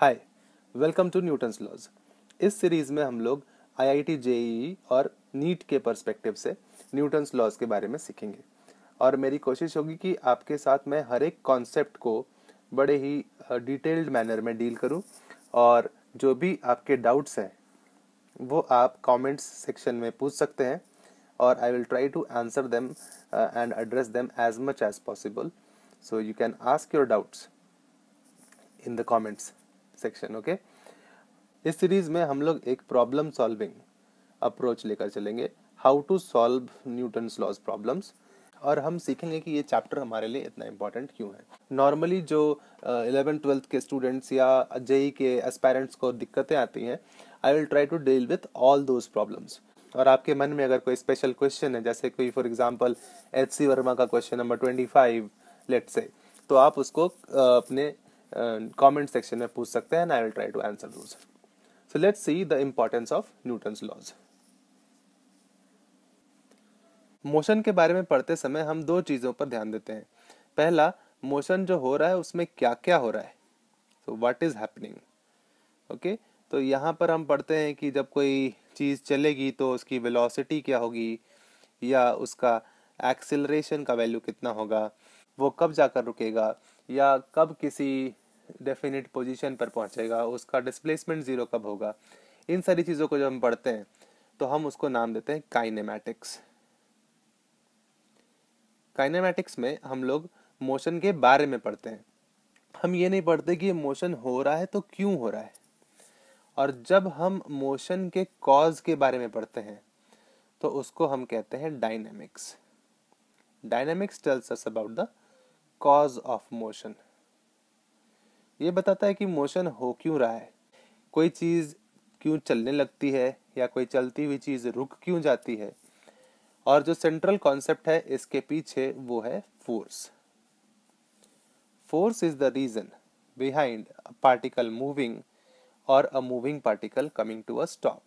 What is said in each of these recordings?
Hi, welcome to Newton's laws. इस series में हम लोग आईआईटी जेईई और नीट के पर्सपेक्टिव से न्यूटन्स लॉज के बारे में सीखेंगे और मेरी कोशिश होगी कि आपके साथ मैं हर एक कॉन्सेप्ट को बड़े ही डिटेल्ड मैनर में डील करूं और जो भी आपके डाउट्स हैं वो आप कमेंट्स सेक्शन में पूछ सकते हैं और I will try to answer them and address them as much as possible. So you can ask your doubts in the comments section. Okay, इस सीरीज में हम लोग एक प्रॉब्लम सॉल्विंग अप्रोच लेकर चलेंगे, how to solve Newton's laws problems, और हम सीखेंगे कि ये चैप्टर हमारे लिए इतना इम्पोर्टेंट क्यों है। नॉर्मली जो 11th-12th के स्टूडेंट्स या जेई के एस्पायरेंट्स को दिक्कतें आती हैं, I will try to deal with all those problems. और आपके मन में अगर कोई स्पेशल क्वेश्चन है, जैसे कोई फॉर एग्जांपल एच.सी. वर्मा का क्वेश्चन नंबर 25 लेट्स से, तो आप उसको अपने कमेंट सेक्शन में पूछ सकते हैं and I will try to answer those. So let's see the importance of Newton's laws. Motion के बारे में पढ़ते समय हम दो चीजों पर ध्यान देते हैं। पहला, मोशन जो हो रहा है उसमें क्या क्या हो रहा है, so what is happening. Okay, तो यहाँ पर हम पढ़ते हैं कि जब कोई चीज चलेगी तो उसकी वेलोसिटी क्या होगी, या उसका एक्सेलरेशन का वैल्यू कितना होगा, वो कब जाकर रुकेगा, या कब किसी डेफिनिट पोजीशन पर पहुंचेगा, उसका डिस्प्लेसमेंट जीरो कब होगा। इन सारी चीजों को जब हम पढ़ते हैं तो हम उसको नाम देते हैं काइनेमैटिक्स। काइनेमैटिक्स में हम लोग मोशन के बारे में पढ़ते हैं। हम ये नहीं पढ़ते कि ये मोशन हो रहा है तो क्यों हो रहा है। और जब हम मोशन के कॉज के बारे में पढ़ते हैं तो उसको हम कहते हैं dynamics. Dynamics tells us about the cause of motion. ये बताता है कि मोशन हो क्यों रहा है, कोई चीज क्यों चलने लगती है, या कोई चलती हुई चीज रुक क्यों जाती है। और जो सेंट्रल कॉन्सेप्ट है इसके पीछे वो है force. Force is the reason behind a particle moving और a moving particle coming to a stop.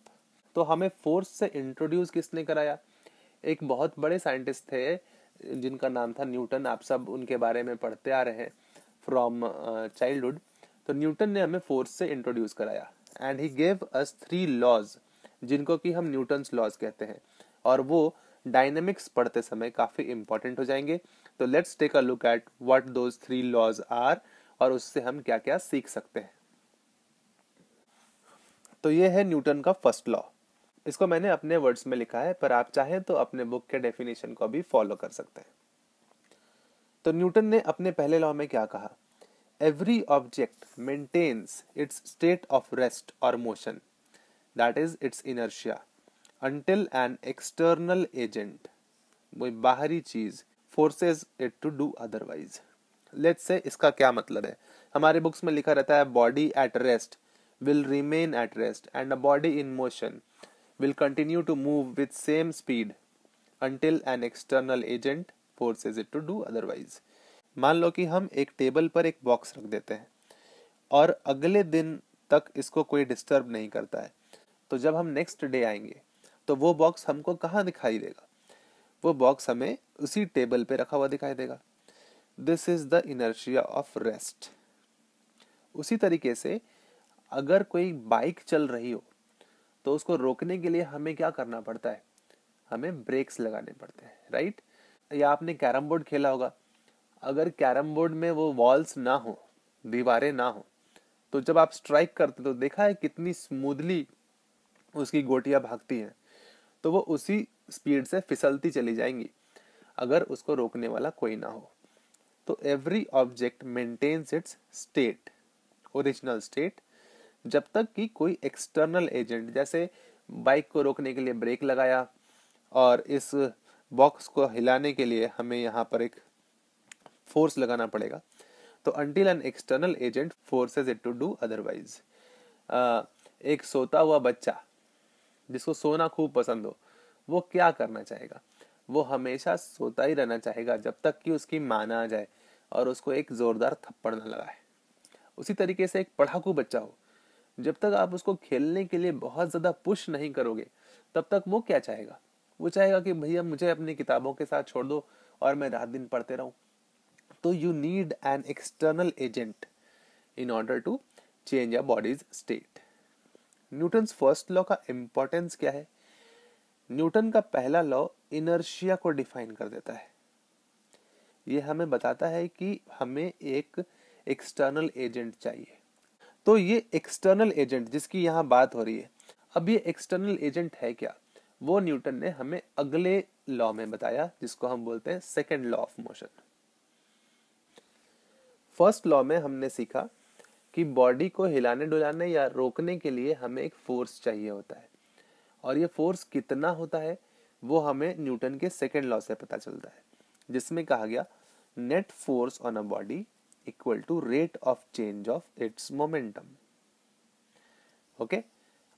तो हमें फोर्स से इंट्रोड्यूस किसने कराया? एक बहुत बड़े साइंटिस्ट थे जिनका नाम था न्यूटन। आप सब उनके बारे में पढ़ते आ रहे हैं फ्रॉम चाइल्डहुड। तो न्यूटन ने हमें फोर्स से इंट्रोड्यूस कराया and he gave us 3 laws, जिनको कि हम न्यूटन्स लॉज कहते हैं, और वो डायनेमिक्स पढ़ते समय काफी इंपॉर्टेंट हो जाएंगे। तो let's take a look at what those 3 laws are और उससे हम क्या क्या सीख सकते हैं। तो ये है न्यूटन का फर्स्ट लॉ। इसको मैंने अपने वर्ड्स में लिखा है, पर आप चाहें तो अपने बुक के डेफिनेशन को भी फॉलो कर सकते हैं। तो न्यूटन ने अपने पहले लॉ में क्या कहा? Every object maintains its state of rest और motion, that is its inertia, until an external agent, वो बाहरी चीज, forces it to do otherwise। Let's say इसका क्या मतलब है? हमारे बुक्स में लिखा रहता है body at rest will remain at rest and a body in motion will continue to move with same speed until an external agent forces it to do otherwise। मान लो कि हम एक टेबल पर एक बॉक्स रख देते हैं और अगले दिन तक इसको कोई डिस्टर्ब नहीं करता है, तो जब हम नेक्स्ट डे आएंगे तो वो बॉक्स हमको कहाँ दिखाई देगा? वो बॉक्स हमें उसी टेबल पे रखा हुआ दिखाई देगा। This is the inertia of rest. उसी तरीके से अगर कोई बाइक चल रही हो तो उसको रोकने के लिए हमें क्या करना पड़ता है? हमें ब्रेक्स लगाने पड़ते हैं, राइट? या आपने कैरम बोर्ड खेला होगा, अगर कैरम बोर्ड में वो वॉल्स ना हो, दीवारें ना हो, तो जब आप स्ट्राइक करते तो देखा है कितनी स्मूथली उसकी गोटियां भागती हैं, तो वो उसी स्पीड से फिसलती चली जाएंगी अगर उसको रोकने वाला कोई ना हो। तो every object maintains its state, original state, जब तक कि कोई एक्सटर्नल एजेंट, जैसे बाइक को रोकने के लिए ब्रेक लगाया और इस बॉक्स को हिलाने के लिए हमें यहाँ पर एक फोर्स लगाना पड़ेगा, तो until an external agent forces it to do otherwise। एक सोता हुआ बच्चा जिसको सोना खूब पसंद हो, वो क्या करना चाहेगा? वो हमेशा सोता ही रहना चाहेगा जब तक कि उसकी माँ ना आ जाए और उसको एक जोरदार थप्पड़ ना लगाए। उसी तरीके से एक पढ़ाकू बच्चा हो, जब तक आप उसको खेलने के लिए बहुत ज्यादा पुश नहीं करोगे तब तक वो क्या चाहेगा? वो चाहेगा कि भैया मुझे अपनी किताबों के साथ छोड़ दो और मैं रात दिन पढ़ते रहूं। तो you need an external agent in order to change a bodies state. Newton's first law का इंपॉर्टेंस क्या है? न्यूटन का पहला लॉ इनर्शिया को डिफाइन कर देता है। ये हमें बताता है कि हमें एक एक्सटर्नल एजेंट चाहिए। तो ये एक्सटर्नल एजेंट जिसकी यहाँ बात हो रही है, अब ये एक्सटर्नल एजेंट है क्या, वो न्यूटन ने हमें अगले लॉ में बताया, जिसको हम बोलते हैं second law of motion. First law में हमने सीखा कि बॉडी को हिलाने डुलाने या रोकने के लिए हमें एक फोर्स चाहिए होता है, और ये फोर्स कितना होता है वो हमें न्यूटन के सेकेंड लॉ से पता चलता है, जिसमें कहा गया net force on a body equal to rate of change of its momentum. Okay,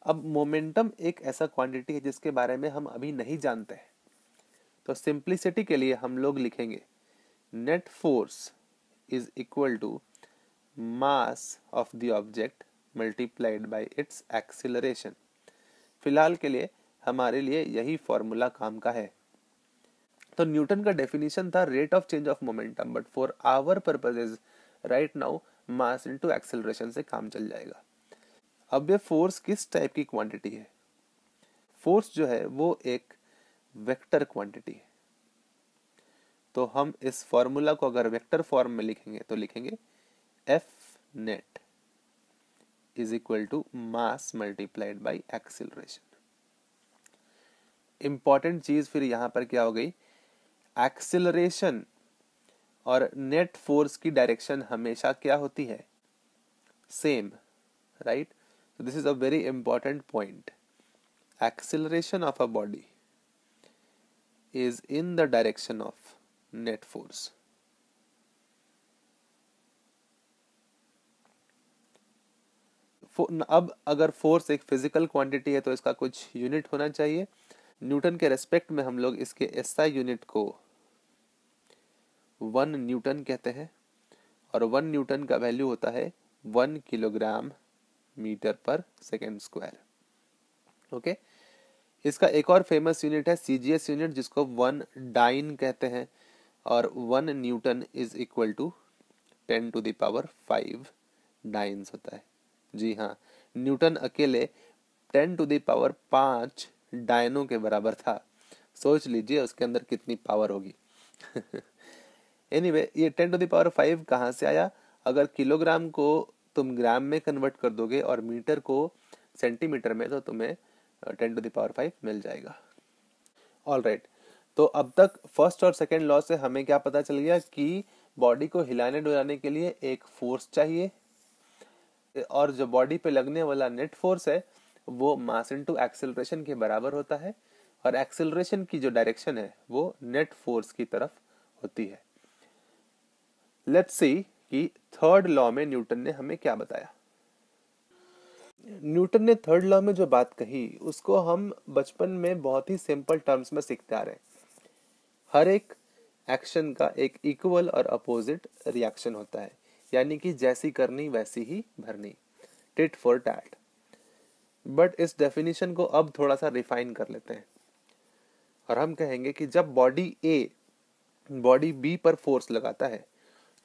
अब मोमेंटम एक ऐसा क्वांटिटी है जिसके बारे में हम अभी नहीं जानते हैं, तो सिंप्लिसिटी के लिए हम लोग लिखेंगे net force is equal to mass of the object multiplied by its acceleration. फिलहाल के लिए हमारे लिए यही फॉर्मूला काम का है। तो न्यूटन का डेफिनेशन था rate of change of momentum, but for our purposes right now mass into acceleration से काम चल जाएगा। अब ये फोर्स किस टाइप की क्वांटिटी है? फोर्स जो है वो एक वेक्टर क्वांटिटी है। तो हम इस फॉर्मूला को अगर वेक्टर फॉर्म में लिखेंगे तो लिखेंगे F net is equal to mass multiplied by acceleration. Important चीज फिर यहां पर क्या हो गई, एक्सीलरेशन और नेट फोर्स की डायरेक्शन हमेशा क्या होती है? Same, right? So this is a very important point. Acceleration of a body is in the direction of net force. अब अगर फोर्स एक फिजिकल क्वांटिटी है तो इसका कुछ यूनिट होना चाहिए। न्यूटन के रेस्पेक्ट में हम लोग इसके एसआई यूनिट को 1 न्यूटन कहते हैं, और 1 न्यूटन का वैल्यू होता है 1 kilogram metre per second square. Okay, इसका एक और फेमस यूनिट है सीजीएस यूनिट, जिसको 1 डाइन कहते हैं, और 1 newton is equal to 10 to the power 5 dynes होता है। जी हाँ, न्यूटन अकेले 10 टू द पावर 5 डायनों के बराबर था। सोच लीजिए उसके अंदर कितनी पावर होगी। एनीवे, ये 10 टू द पावर 5 कहाँ से आया? अगर किलोग्राम को तुम ग्राम में कन्वर्ट कर दोगे और मीटर को सेंटीमीटर में, तो तुम्हें 10 टू द पावर 5 मिल जाएगा। ऑल राइट, तो अब तक फर्स्ट और सेकेंड लॉ से हमें क्या पता चल गया कि बॉडी को हिलाने डुलाने के लिए एक फोर्स चाहिए, और जो बॉडी पे लगने वाला नेट फोर्स है वो मास इनटू एक्सेलरेशन के बराबर होता है, और एक्सेलरेशन की जो डायरेक्शन है वो नेट फोर्स की तरफ होती है। लेट्स सी कि थर्ड लॉ में न्यूटन ने हमें क्या बताया। न्यूटन ने थर्ड लॉ में जो बात कही उसको हम बचपन में बहुत ही सिंपल टर्म्स में सीखते आ रहे हैं। हर एक एक्शन का एक इक्वल और अपोजिट रिएक्शन होता है, यानी कि जैसी करनी वैसी ही भरनी, टिट फॉर टैट। बट इस डेफिनेशन को अब थोड़ा सा रिफाइन कर लेते हैं, और हम कहेंगे कि जब बॉडी ए बॉडी बी पर फोर्स लगाता है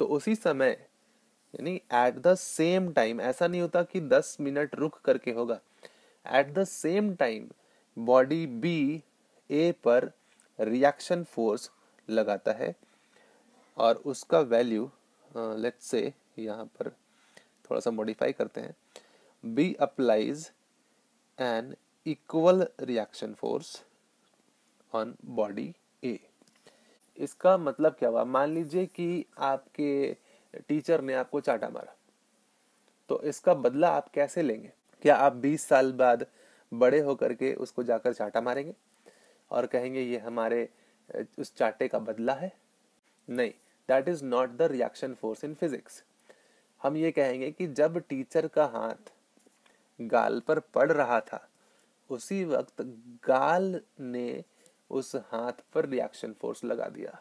तो उसी समय, यानी एट द सेम टाइम, ऐसा नहीं होता कि 10 मिनट रुक करके होगा, at the same time body B A पर रिएक्शन फोर्स लगाता है, और उसका वैल्यू लेट्स से यहाँ पर थोड़ा सा मॉडिफाई करते हैं, B applies an equal reaction force on body A. इसका मतलब क्या हुआ? मान लीजिए कि आपके टीचर ने आपको चाटा मारा, तो इसका बदला आप कैसे लेंगे? क्या आप 20 साल बाद बड़े होकर के उसको जाकर चाटा मारेंगे और कहेंगे ये हमारे उस चाटे का बदला है? नहीं, that is not the reaction force in physics. हम ये कहेंगे कि जब टीचर का हाथ गाल पर पड़ रहा था उसी वक्त गाल ने उस हाथ पर रिएक्शन फोर्स लगा दिया,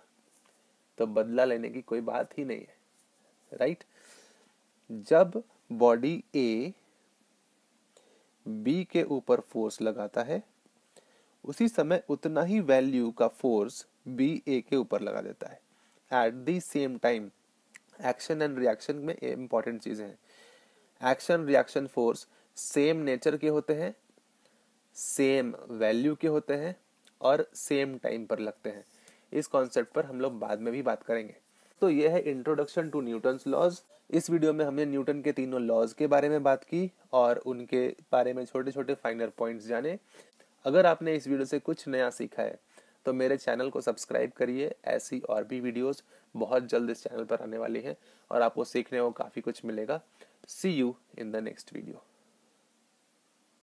तो बदला लेने की कोई बात ही नहीं है, राइट? जब बॉडी ए बी के ऊपर फोर्स लगाता है उसी समय उतना ही वैल्यू का फोर्स बी ए के ऊपर लगा देता है eight the same time. Action and reaction में इंपॉर्टेंट चीजें हैं। Action reaction force same nature के होते हैं, सेम वैल्यू के होते हैं और सेम टाइम पर लगते हैं। इस कॉन्सेप्ट पर हम लोग बाद में भी बात करेंगे। तो ये है इंट्रोडक्शन टू न्यूटन्स लॉज। इस वीडियो में हमने न्यूटन के तीनों लॉज के बारे में बात की और उनके बारे में छोटे छोटे फाइनर पॉइंट्स जाने। अगर आपने इस वीडियो से कुछ नया सीखा है तो मेरे चैनल को सब्सक्राइब करिए। ऐसी और भी वीडियोस बहुत जल्द इस चैनल पर आने वाली हैं और आपको सीखने को काफ़ी कुछ मिलेगा। See you in the next video.